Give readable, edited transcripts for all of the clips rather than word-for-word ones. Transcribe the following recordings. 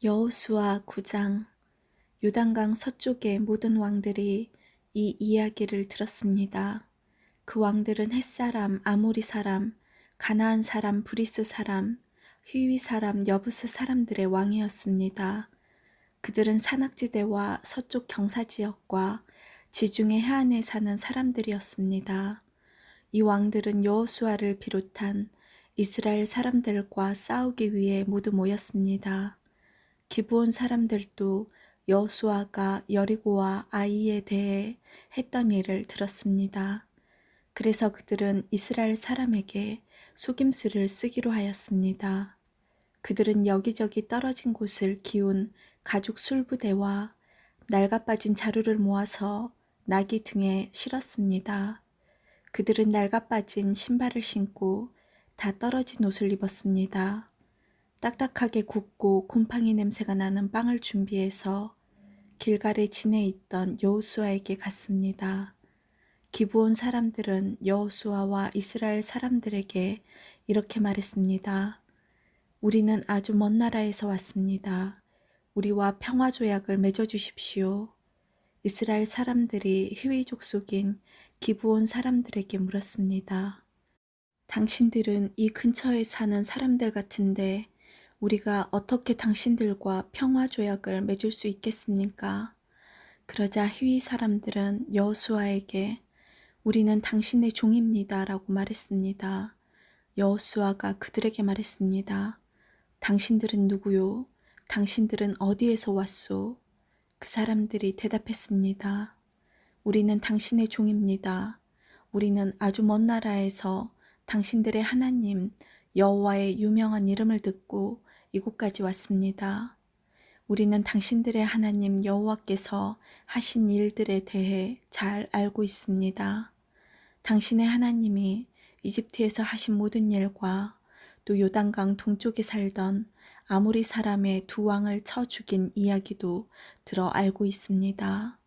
여호수아 9장. 요단강 서쪽의 모든 왕들이 이 이야기를 들었습니다. 그 왕들은 헷사람, 아모리 사람, 가나안 사람, 브리스 사람, 히위 사람, 여부스 사람들의 왕이었습니다. 그들은 산악지대와 서쪽 경사지역과 지중해 해안에 사는 사람들이었습니다. 이 왕들은 여호수아를 비롯한 이스라엘 사람들과 싸우기 위해 모두 모였습니다. 기브온 사람들도 여호수아가 여리고와 아이에 대해 했던 일을 들었습니다. 그래서 그들은 이스라엘 사람에게 속임수를 쓰기로 하였습니다. 그들은 여기저기 떨어진 곳을 기운 가죽 술부대와 낡아빠진 자루를 모아서 나귀 등에 실었습니다. 그들은 낡아빠진 신발을 신고 다 떨어진 옷을 입었습니다. 딱딱하게 굽고 곰팡이 냄새가 나는 빵을 준비해서 길갈의 진에 있던 여호수아에게 갔습니다. 기브온 사람들은 여호수아와 이스라엘 사람들에게 이렇게 말했습니다. 우리는 아주 먼 나라에서 왔습니다. 우리와 평화 조약을 맺어주십시오. 이스라엘 사람들이 히위 족속인 기브온 사람들에게 물었습니다. 당신들은 이 근처에 사는 사람들 같은데 우리가 어떻게 당신들과 평화 조약을 맺을 수 있겠습니까? 그러자 히위 사람들은 여호수아에게 우리는 당신의 종입니다 라고 말했습니다. 여호수아가 그들에게 말했습니다. 당신들은 누구요? 당신들은 어디에서 왔소? 그 사람들이 대답했습니다. 우리는 당신의 종입니다. 우리는 아주 먼 나라에서 당신들의 하나님 여호와의 유명한 이름을 듣고 이곳까지 왔습니다. 우리는 당신들의 하나님 여호와께서 하신 일들에 대해 잘 알고 있습니다. 당신의 하나님이 이집트에서 하신 모든 일과 또 요단강 동쪽에 살던 아모리 사람의 두 왕을 쳐 죽인 이야기도 들어 알고 있습니다.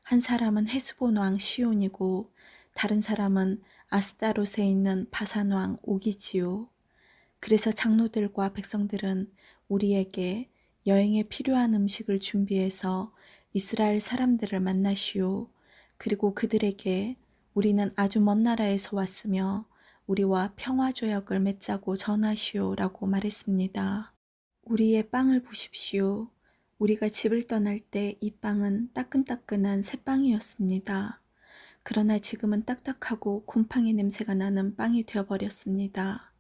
한 사람은 헤스본 왕 시온이고 다른 사람은 아스타롯에 있는 바산 왕 옥이지요. 그래서 장로들과 백성들은 우리에게 여행에 필요한 음식을 준비해서 이스라엘 사람들을 만나시오. 그리고 그들에게 우리는 아주 먼 나라에서 왔으며 우리와 평화 조약을 맺자고 전하시오 라고 말했습니다. 우리의 빵을 보십시오. 우리가 집을 떠날 때 이 빵은 따끈따끈한 새빵이었습니다. 그러나 지금은 딱딱하고 곰팡이 냄새가 나는 빵이 되어버렸습니다.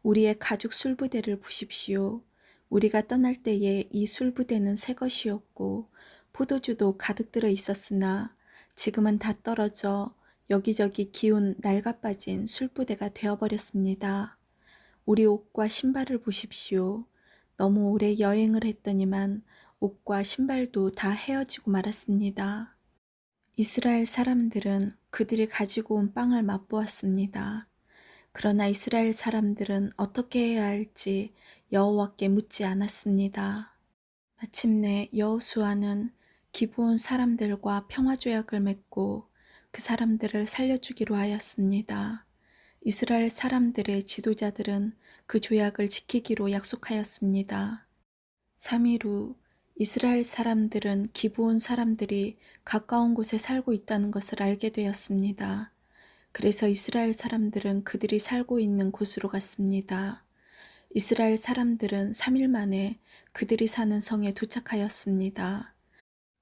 우리의 가죽 술부대를 보십시오. 우리가 떠날 때에 이 술부대는 새 것이었고 포도주도 가득 들어 있었으나 지금은 다 떨어져 여기저기 기운 낡아빠진 술부대가 되어버렸습니다. 우리 옷과 신발을 보십시오. 너무 오래 여행을 했더니만 옷과 신발도 다 헤어지고 말았습니다. 이스라엘 사람들은 그들이 가지고 온 빵을 맛보았습니다. 그러나 이스라엘 사람들은 어떻게 해야 할지 여호와께 묻지 않았습니다. 마침내 여호수아는 기브온 사람들과 평화조약을 맺고 그 사람들을 살려주기로 하였습니다. 이스라엘 사람들의 지도자들은 그 조약을 지키기로 약속하였습니다. 3일 후 이스라엘 사람들은 기브온 사람들이 가까운 곳에 살고 있다는 것을 알게 되었습니다. 그래서 이스라엘 사람들은 그들이 살고 있는 곳으로 갔습니다. 이스라엘 사람들은 3일 만에 그들이 사는 성에 도착하였습니다.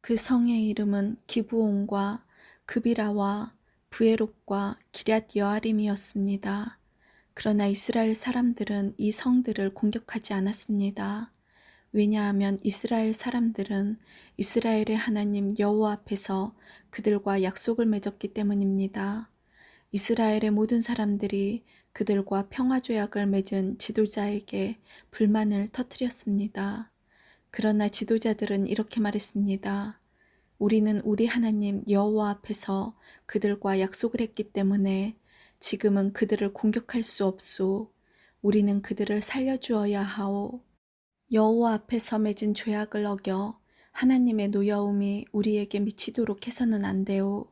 그 성의 이름은 기브온과 그비라와 부에롯과 기럇 여아림이었습니다. 그러나 이스라엘 사람들은 이 성들을 공격하지 않았습니다. 왜냐하면 이스라엘 사람들은 이스라엘의 하나님 여호와 앞에서 그들과 약속을 맺었기 때문입니다. 이스라엘의 모든 사람들이 그들과 평화조약을 맺은 지도자에게 불만을 터뜨렸습니다. 그러나 지도자들은 이렇게 말했습니다. 우리는 우리 하나님 여호와 앞에서 그들과 약속을 했기 때문에 지금은 그들을 공격할 수 없소. 우리는 그들을 살려주어야 하오. 여호와 앞에서 맺은 조약을 어겨 하나님의 노여움이 우리에게 미치도록 해서는 안 돼오.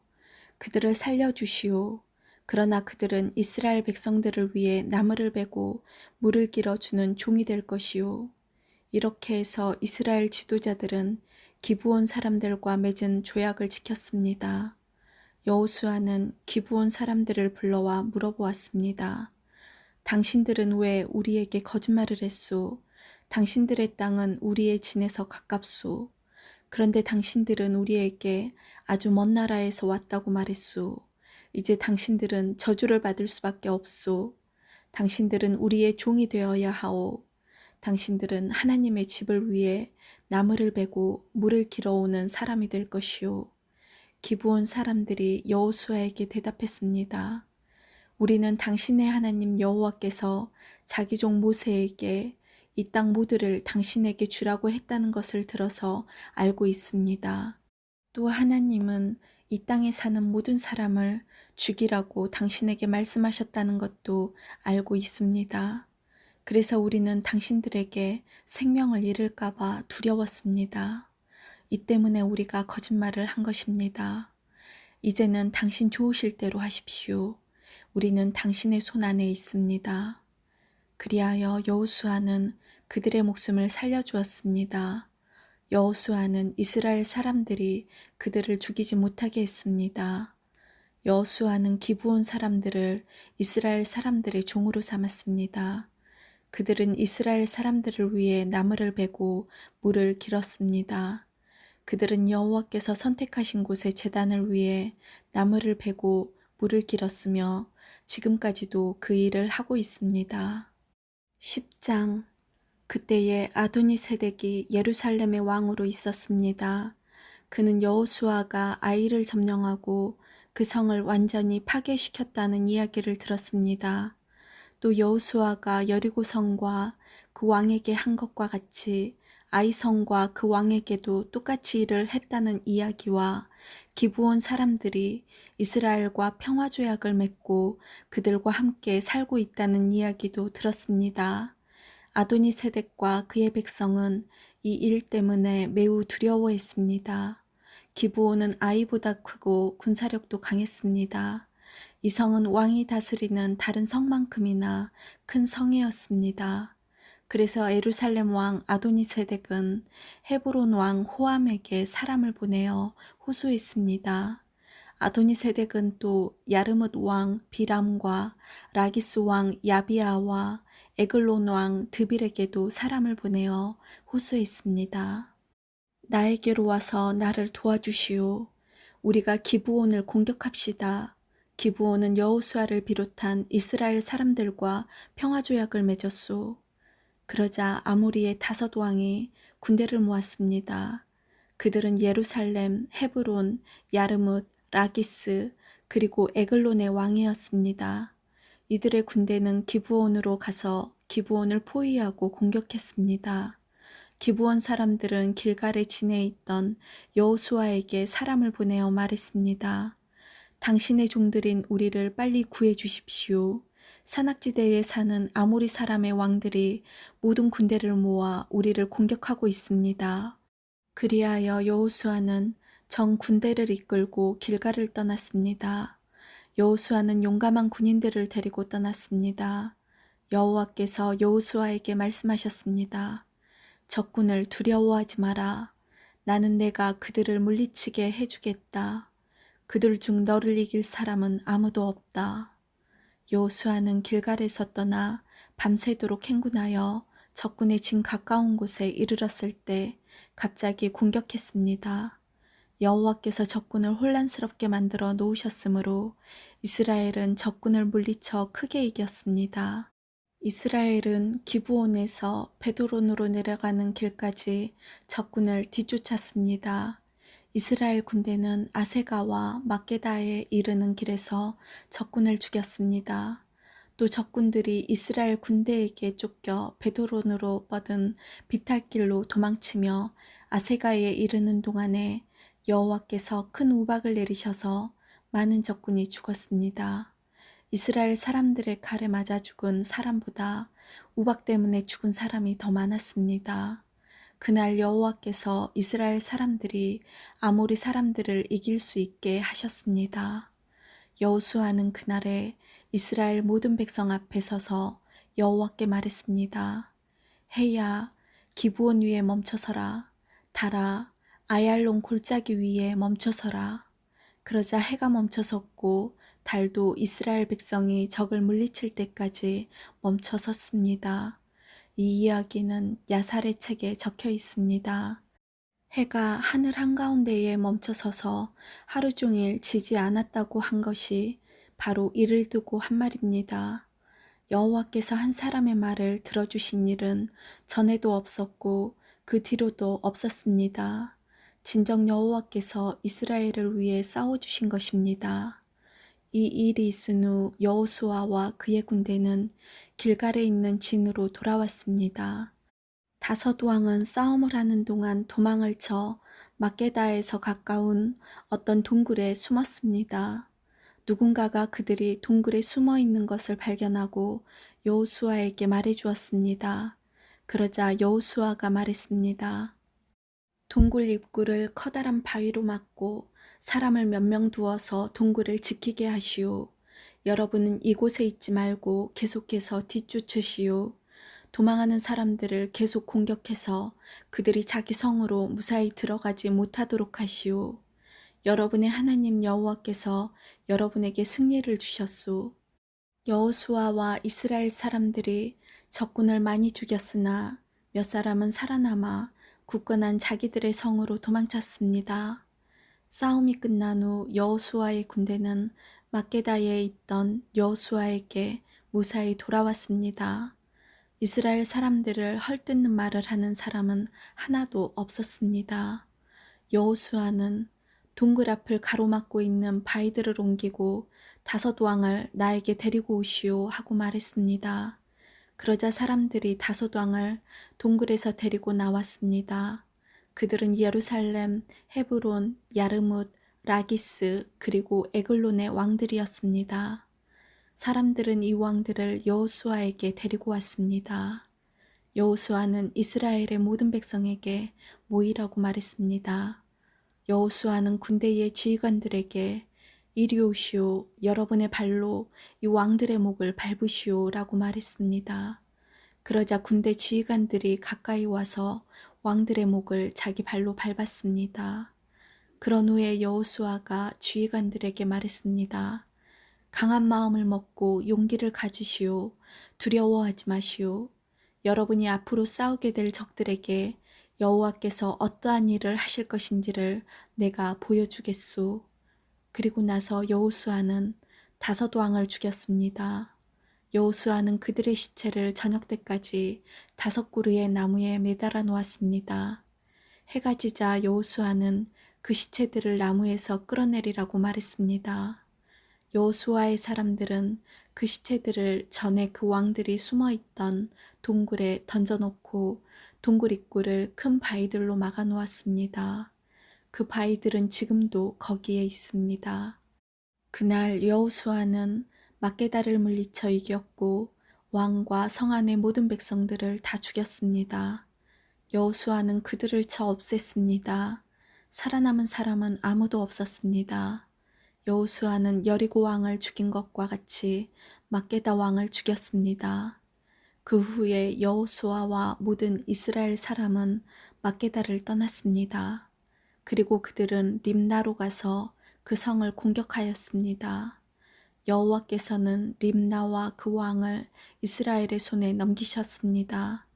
그들을 살려주시오. 그러나 그들은 이스라엘 백성들을 위해 나무를 베고 물을 길어주는 종이 될 것이오. 이렇게 해서 이스라엘 지도자들은 기브온 사람들과 맺은 조약을 지켰습니다. 여호수아는 기브온 사람들을 불러와 물어보았습니다. 당신들은 왜 우리에게 거짓말을 했소? 당신들의 땅은 우리의 진에서 가깝소. 그런데 당신들은 우리에게 아주 먼 나라에서 왔다고 말했소. 이제 당신들은 저주를 받을 수밖에 없소. 당신들은 우리의 종이 되어야 하오. 당신들은 하나님의 집을 위해 나무를 베고 물을 길어오는 사람이 될 것이오. 기브온 사람들이 여호수아에게 대답했습니다. 우리는 당신의 하나님 여호와께서 자기 종 모세에게 이 땅 모두를 당신에게 주라고 했다는 것을 들어서 알고 있습니다. 또 하나님은 이 땅에 사는 모든 사람을 죽이라고 당신에게 말씀하셨다는 것도 알고 있습니다. 그래서 우리는 당신들에게 생명을 잃을까 봐 두려웠습니다. 이 때문에 우리가 거짓말을 한 것입니다. 이제는 당신 좋으실 대로 하십시오. 우리는 당신의 손 안에 있습니다. 그리하여 여호수아는 그들의 목숨을 살려주었습니다. 여호수아는 이스라엘 사람들이 그들을 죽이지 못하게 했습니다. 여호수아는 기브온 사람들을 이스라엘 사람들의 종으로 삼았습니다. 그들은 이스라엘 사람들을 위해 나무를 베고 물을 길었습니다. 그들은 여호와께서 선택하신 곳에 제단을 위해 나무를 베고 물을 길었으며 지금까지도 그 일을 하고 있습니다. 10장. 그때에 아도니세덱이 예루살렘의 왕으로 있었습니다. 그는 여호수아가 아이를 점령하고 그 성을 완전히 파괴시켰다는 이야기를 들었습니다. 또 여호수아가 여리고 성과 그 왕에게 한 것과 같이 아이 성과 그 왕에게도 똑같이 일을 했다는 이야기와 기브온 사람들이 이스라엘과 평화조약을 맺고 그들과 함께 살고 있다는 이야기도 들었습니다. 아도니세덱과 그의 백성은 이 일 때문에 매우 두려워했습니다. 기브온은 아이보다 크고 군사력도 강했습니다. 이 성은 왕이 다스리는 다른 성만큼이나 큰 성이었습니다. 그래서 예루살렘 왕 아도니세덱은 헤브론 왕 호암에게 사람을 보내어 호소했습니다. 아도니세덱은 또 야르뭇 왕 비람과 라기스 왕 야비아와 에글론 왕 드빌에게도 사람을 보내어 호소했습니다. 나에게로 와서 나를 도와주시오. 우리가 기브온을 공격합시다. 기브온은 여호수아를 비롯한 이스라엘 사람들과 평화조약을 맺었소. 그러자 아모리의 5 왕이 군대를 모았습니다. 그들은 예루살렘, 헤브론, 야르뭇, 라기스, 그리고 에글론의 왕이었습니다. 이들의 군대는 기브온으로 가서 기브온을 포위하고 공격했습니다. 기브온 사람들은 길갈의 진에 있던 여호수아에게 사람을 보내어 말했습니다. 당신의 종들인 우리를 빨리 구해 주십시오. 산악지대에 사는 아모리 사람의 왕들이 모든 군대를 모아 우리를 공격하고 있습니다. 그리하여 여호수아는 전 군대를 이끌고 길갈을 떠났습니다. 여호수아는 용감한 군인들을 데리고 떠났습니다. 여호와께서 여호수아에게 말씀하셨습니다. 적군을 두려워하지 마라. 나는 내가 그들을 물리치게 해주겠다. 그들 중 너를 이길 사람은 아무도 없다. 여호수아는 길갈에서 떠나 밤새도록 행군하여 적군의 진 가까운 곳에 이르렀을 때 갑자기 공격했습니다. 여호와께서 적군을 혼란스럽게 만들어 놓으셨으므로 이스라엘은 적군을 물리쳐 크게 이겼습니다. 이스라엘은 기브온에서 베드론으로 내려가는 길까지 적군을 뒤쫓았습니다. 이스라엘 군대는 아세가와 막게다에 이르는 길에서 적군을 죽였습니다. 또 적군들이 이스라엘 군대에게 쫓겨 베드론으로 뻗은 비탈길로 도망치며 아세가에 이르는 동안에 여호와께서 큰 우박을 내리셔서 많은 적군이 죽었습니다. 이스라엘 사람들의 칼에 맞아 죽은 사람보다 우박 때문에 죽은 사람이 더 많았습니다. 그날 여호와께서 이스라엘 사람들이 아모리 사람들을 이길 수 있게 하셨습니다. 여호수아는 그날에 이스라엘 모든 백성 앞에 서서 여호와께 말했습니다. 해야 기브온 위에 멈춰서라. 달아, 아얄론 골짜기 위에 멈춰서라. 그러자 해가 멈춰섰고 달도 이스라엘 백성이 적을 물리칠 때까지 멈춰섰습니다. 이 이야기는 야살의 책에 적혀 있습니다. 해가 하늘 한가운데에 멈춰서서 하루 종일 지지 않았다고 한 것이 바로 이를 두고 한 말입니다. 여호와께서 한 사람의 말을 들어주신 일은 전에도 없었고 그 뒤로도 없었습니다. 진정 여호와께서 이스라엘을 위해 싸워주신 것입니다. 이 일이 있은 후 여호수아와 그의 군대는 길갈에 있는 진으로 돌아왔습니다. 다섯 왕은 싸움을 하는 동안 도망을 쳐 막게다에서 가까운 어떤 동굴에 숨었습니다. 누군가가 그들이 동굴에 숨어 있는 것을 발견하고 여호수아에게 말해 주었습니다. 그러자 여호수아가 말했습니다. 동굴 입구를 커다란 바위로 막고 사람을 몇 명 두어서 동굴을 지키게 하시오. 여러분은 이곳에 있지 말고 계속해서 뒤쫓으시오. 도망하는 사람들을 계속 공격해서 그들이 자기 성으로 무사히 들어가지 못하도록 하시오. 여러분의 하나님 여호와께서 여러분에게 승리를 주셨소. 여호수아와 이스라엘 사람들이 적군을 많이 죽였으나 몇 사람은 살아남아 굳건한 자기들의 성으로 도망쳤습니다. 싸움이 끝난 후 여호수아의 군대는 막게다에 있던 여호수아에게 무사히 돌아왔습니다. 이스라엘 사람들을 헐뜯는 말을 하는 사람은 하나도 없었습니다. 여호수아는 동굴 앞을 가로막고 있는 바위들을 옮기고 다섯 왕을 나에게 데리고 오시오 하고 말했습니다. 그러자 사람들이 다섯 왕을 동굴에서 데리고 나왔습니다. 그들은 예루살렘, 헤브론, 야르뭇, 라기스 그리고 에글론의 왕들이었습니다. 사람들은 이 왕들을 여호수아에게 데리고 왔습니다. 여호수아는 이스라엘의 모든 백성에게 모이라고 말했습니다. 여호수아는 군대의 지휘관들에게 이리 오시오, 여러분의 발로 이 왕들의 목을 밟으시오 라고 말했습니다. 그러자 군대 지휘관들이 가까이 와서 왕들의 목을 자기 발로 밟았습니다. 그런 후에 여호수아가 지휘관들에게 말했습니다. 강한 마음을 먹고 용기를 가지시오. 두려워하지 마시오. 여러분이 앞으로 싸우게 될 적들에게 여호와께서 어떠한 일을 하실 것인지를 내가 보여주겠소. 그리고 나서 여호수아는 다섯 왕을 죽였습니다. 여호수아는 그들의 시체를 저녁 때까지 다섯 그루의 나무에 매달아 놓았습니다. 해가 지자 여호수아는 그 시체들을 나무에서 끌어내리라고 말했습니다. 여호수아의 사람들은 그 시체들을 전에 그 왕들이 숨어 있던 동굴에 던져놓고 동굴 입구를 큰 바위들로 막아 놓았습니다. 그 바위들은 지금도 거기에 있습니다. 그날 여호수아는 막게다를 물리쳐 이겼고 왕과 성 안의 모든 백성들을 다 죽였습니다. 여호수아는 그들을 쳐 없앴습니다. 살아남은 사람은 아무도 없었습니다. 여호수아는 여리고 왕을 죽인 것과 같이 막게다 왕을 죽였습니다. 그 후에 여호수아와 모든 이스라엘 사람은 막게다를 떠났습니다. 그리고 그들은 림나로 가서 그 성을 공격하였습니다. 여호와께서는 림나와 그 왕을 이스라엘의 손에 넘기셨습니다.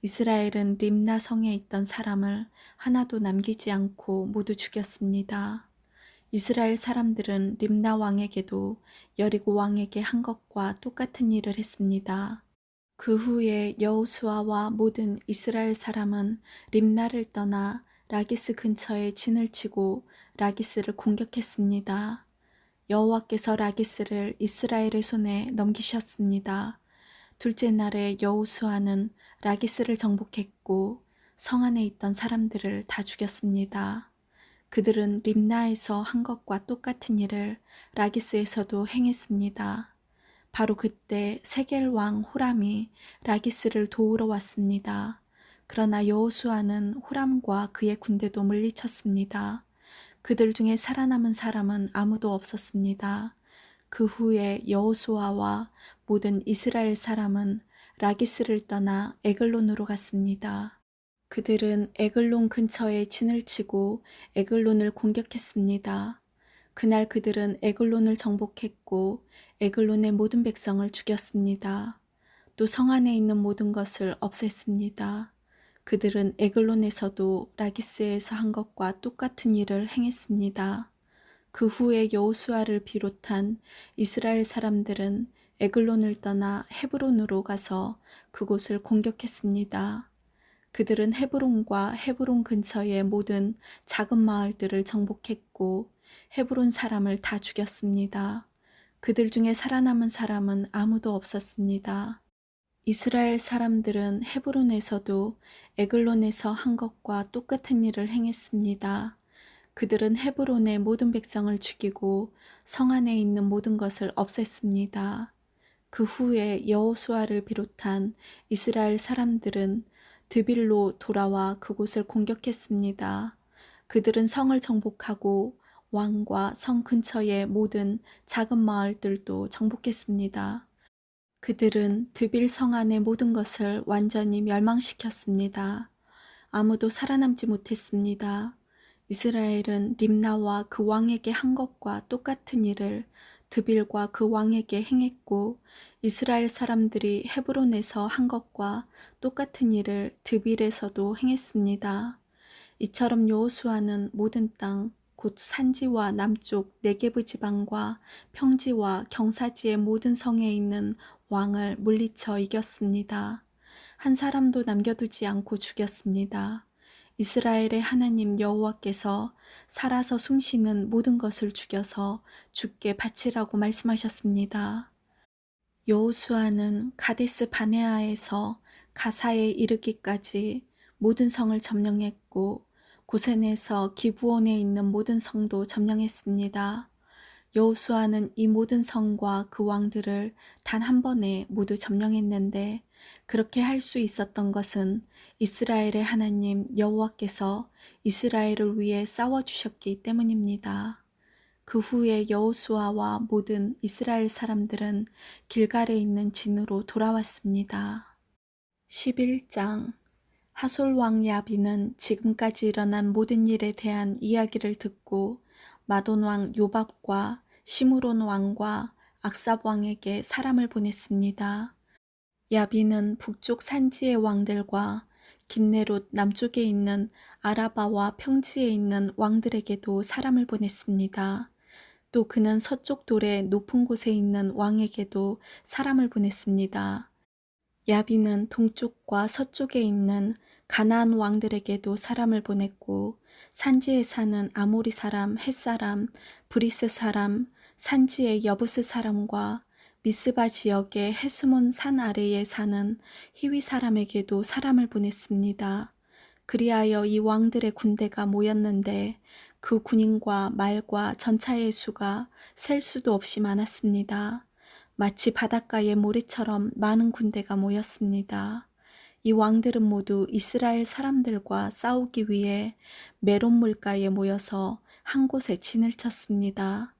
이스라엘은 림나 성에 있던 사람을 하나도 남기지 않고 모두 죽였습니다. 이스라엘 사람들은 림나 왕에게도 여리고 왕에게 한 것과 똑같은 일을 했습니다. 그 후에 여호수아와 모든 이스라엘 사람은 림나를 떠나 라기스 근처에 진을 치고 라기스를 공격했습니다. 여호와께서 라기스를 이스라엘의 손에 넘기셨습니다. 둘째 날에 여호수아는 라기스를 정복했고 성 안에 있던 사람들을 다 죽였습니다. 그들은 림나에서 한 것과 똑같은 일을 라기스에서도 행했습니다. 바로 그때 세겔 왕 호람이 라기스를 도우러 왔습니다. 그러나 여호수아는 호람과 그의 군대도 물리쳤습니다. 그들 중에 살아남은 사람은 아무도 없었습니다. 그 후에 여호수아와 모든 이스라엘 사람은 라기스를 떠나 에글론으로 갔습니다. 그들은 에글론 근처에 진을 치고 에글론을 공격했습니다. 그날 그들은 에글론을 정복했고 에글론의 모든 백성을 죽였습니다. 또 성 안에 있는 모든 것을 없앴습니다. 그들은 에글론에서도 라기스에서 한 것과 똑같은 일을 행했습니다. 그 후에 여호수아를 비롯한 이스라엘 사람들은 에글론을 떠나 헤브론으로 가서 그곳을 공격했습니다. 그들은 헤브론과 헤브론 근처의 모든 작은 마을들을 정복했고 헤브론 사람을 다 죽였습니다. 그들 중에 살아남은 사람은 아무도 없었습니다. 이스라엘 사람들은 헤브론에서도 에글론에서 한 것과 똑같은 일을 행했습니다. 그들은 헤브론의 모든 백성을 죽이고 성 안에 있는 모든 것을 없앴습니다. 그 후에 여호수아를 비롯한 이스라엘 사람들은 드빌로 돌아와 그곳을 공격했습니다. 그들은 성을 정복하고 왕과 성 근처의 모든 작은 마을들도 정복했습니다. 그들은 드빌 성 안의 모든 것을 완전히 멸망시켰습니다. 아무도 살아남지 못했습니다. 이스라엘은 림나와 그 왕에게 한 것과 똑같은 일을 드빌과 그 왕에게 행했고 이스라엘 사람들이 헤브론에서 한 것과 똑같은 일을 드빌에서도 행했습니다. 이처럼 여호수아는 모든 땅, 곧 산지와 남쪽 네게브 지방과 평지와 경사지의 모든 성에 있는 왕을 물리쳐 이겼습니다. 한 사람도 남겨두지 않고 죽였습니다. 이스라엘의 하나님 여호와께서 살아서 숨쉬는 모든 것을 죽여서 주께 바치라고 말씀하셨습니다. 여호수아는 가데스 바네아에서 가사에 이르기까지 모든 성을 점령했고 고센에서 기브온에 있는 모든 성도 점령했습니다. 여호수아는 이 모든 성과 그 왕들을 단 한 번에 모두 점령했는데 그렇게 할 수 있었던 것은 이스라엘의 하나님 여호와께서 이스라엘을 위해 싸워주셨기 때문입니다. 그 후에 여호수아와 모든 이스라엘 사람들은 길갈에 있는 진으로 돌아왔습니다. 11장 하솔 왕 야빈은 지금까지 일어난 모든 일에 대한 이야기를 듣고 마돈 왕 요밥과 시므론 왕과 악삽 왕에게 사람을 보냈습니다. 야빈은 북쪽 산지의 왕들과 긴네롯 남쪽에 있는 아라바와 평지에 있는 왕들에게도 사람을 보냈습니다. 또 그는 서쪽 돌의 높은 곳에 있는 왕에게도 사람을 보냈습니다. 야빈은 동쪽과 서쪽에 있는 가나안 왕들에게도 사람을 보냈고 산지에 사는 아모리 사람, 헷 사람, 브리스 사람, 산지의 여부스 사람과 미스바 지역의 헤스몬 산 아래에 사는 히위 사람에게도 사람을 보냈습니다. 그리하여 이 왕들의 군대가 모였는데 그 군인과 말과 전차의 수가 셀 수도 없이 많았습니다. 마치 바닷가의 모래처럼 많은 군대가 모였습니다. 이 왕들은 모두 이스라엘 사람들과 싸우기 위해 메론 물가에 모여서 한 곳에 진을 쳤습니다.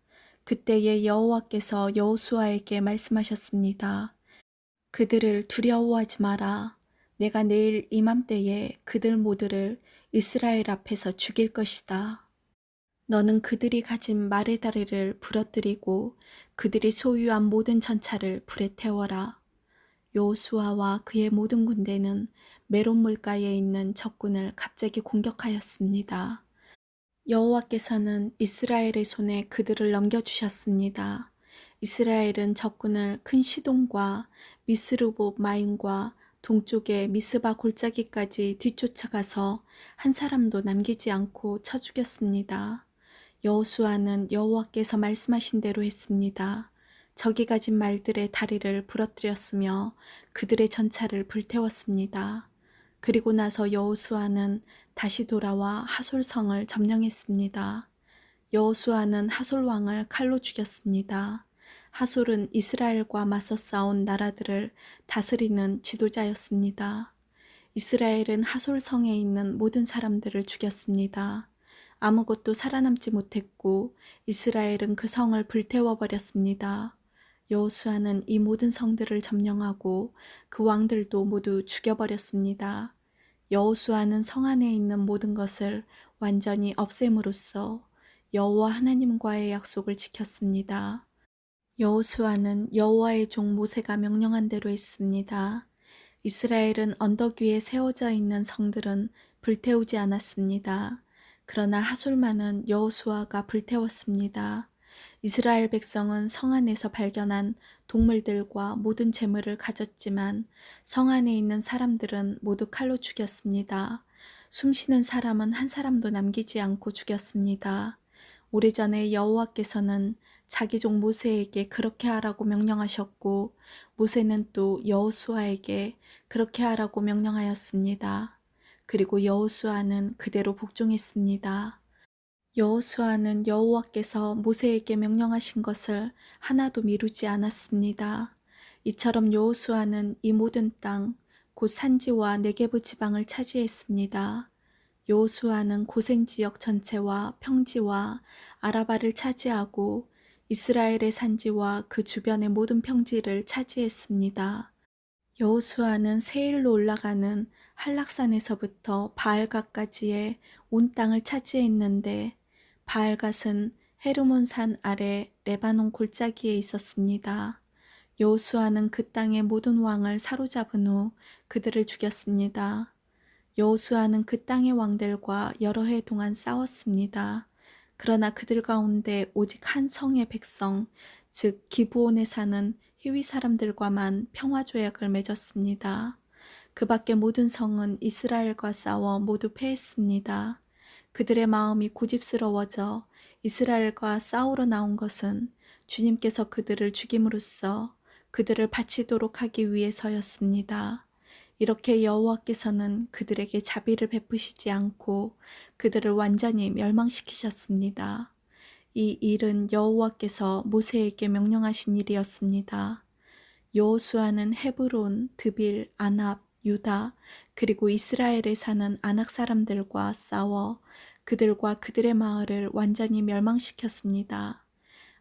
그때에 여호와께서 여호수아에게 말씀하셨습니다. 그들을 두려워하지 마라. 내가 내일 이맘때에 그들 모두를 이스라엘 앞에서 죽일 것이다. 너는 그들이 가진 말의 다리를 부러뜨리고 그들이 소유한 모든 전차를 불에 태워라. 여호수아와 그의 모든 군대는 메론 물가에 있는 적군을 갑자기 공격하였습니다. 여호와께서는 이스라엘의 손에 그들을 넘겨주셨습니다. 이스라엘은 적군을 큰 시돈과 미스르봇 마임과 동쪽의 미스바 골짜기까지 뒤쫓아가서 한 사람도 남기지 않고 쳐 죽였습니다. 여호수아는 여호와께서 말씀하신 대로 했습니다. 적이 가진 말들의 다리를 부러뜨렸으며 그들의 전차를 불태웠습니다. 그리고 나서 여호수아는 다시 돌아와 하솔성을 점령했습니다. 여호수아는 하솔 왕을 칼로 죽였습니다. 하솔은 이스라엘과 맞서 싸운 나라들을 다스리는 지도자였습니다. 이스라엘은 하솔성에 있는 모든 사람들을 죽였습니다. 아무것도 살아남지 못했고 이스라엘은 그 성을 불태워버렸습니다. 여호수아는 이 모든 성들을 점령하고 그 왕들도 모두 죽여버렸습니다. 여호수아는 성 안에 있는 모든 것을 완전히 없앰으로써 여호와 하나님과의 약속을 지켰습니다. 여호수아는 여호와의 종 모세가 명령한 대로 했습니다. 이스라엘은 언덕 위에 세워져 있는 성들은 불태우지 않았습니다. 그러나 하솔만은 여호수아가 불태웠습니다. 이스라엘 백성은 성 안에서 발견한 동물들과 모든 재물을 가졌지만 성 안에 있는 사람들은 모두 칼로 죽였습니다. 숨쉬는 사람은 한 사람도 남기지 않고 죽였습니다. 오래전에 여호와께서는 자기 종 모세에게 그렇게 하라고 명령하셨고 모세는 또 여호수아에게 그렇게 하라고 명령하였습니다. 그리고 여호수아는 그대로 복종했습니다. 여호수아는 여호와께서 모세에게 명령하신 것을 하나도 미루지 않았습니다. 이처럼 여호수아는 이 모든 땅, 곧 산지와 네게브 지방을 차지했습니다. 여호수아는 고센 지역 전체와 평지와 아라바를 차지하고 이스라엘의 산지와 그 주변의 모든 평지를 차지했습니다. 여호수아는 세일로 올라가는 한락산에서부터 바알갓까지의 온 땅을 차지했는데 바알갓은 헤르몬산 아래 레바논 골짜기에 있었습니다. 여호수아는 그 땅의 모든 왕을 사로잡은 후 그들을 죽였습니다. 여호수아는 그 땅의 왕들과 여러 해 동안 싸웠습니다. 그러나 그들 가운데 오직 한 성의 백성, 즉 기브온에 사는 히위 사람들과만 평화 조약을 맺었습니다. 그 밖의 모든 성은 이스라엘과 싸워 모두 패했습니다. 그들의 마음이 고집스러워져 이스라엘과 싸우러 나온 것은 주님께서 그들을 죽임으로써 그들을 바치도록 하기 위해서였습니다. 이렇게 여호와께서는 그들에게 자비를 베푸시지 않고 그들을 완전히 멸망시키셨습니다. 이 일은 여호와께서 모세에게 명령하신 일이었습니다. 여호수아는 헤브론, 드빌, 아납, 유다, 그리고 이스라엘에 사는 아낙 사람들과 싸워 그들과 그들의 마을을 완전히 멸망시켰습니다.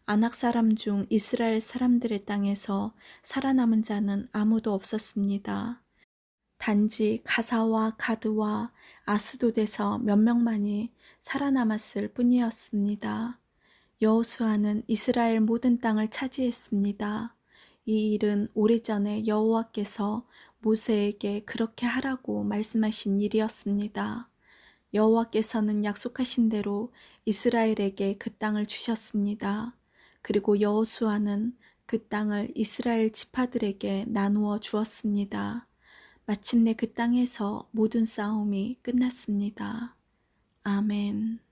아낙 사람 중 이스라엘 사람들의 땅에서 살아남은 자는 아무도 없었습니다. 단지 가사와 가드와 아스돗에서 몇 명만이 살아남았을 뿐이었습니다. 여호수아는 이스라엘 모든 땅을 차지했습니다. 이 일은 오래전에 여호와께서 모세에게 그렇게 하라고 말씀하신 일이었습니다. 여호와께서는 약속하신 대로 이스라엘에게 그 땅을 주셨습니다. 그리고 여호수아는 그 땅을 이스라엘 지파들에게 나누어 주었습니다. 마침내 그 땅에서 모든 싸움이 끝났습니다. 아멘.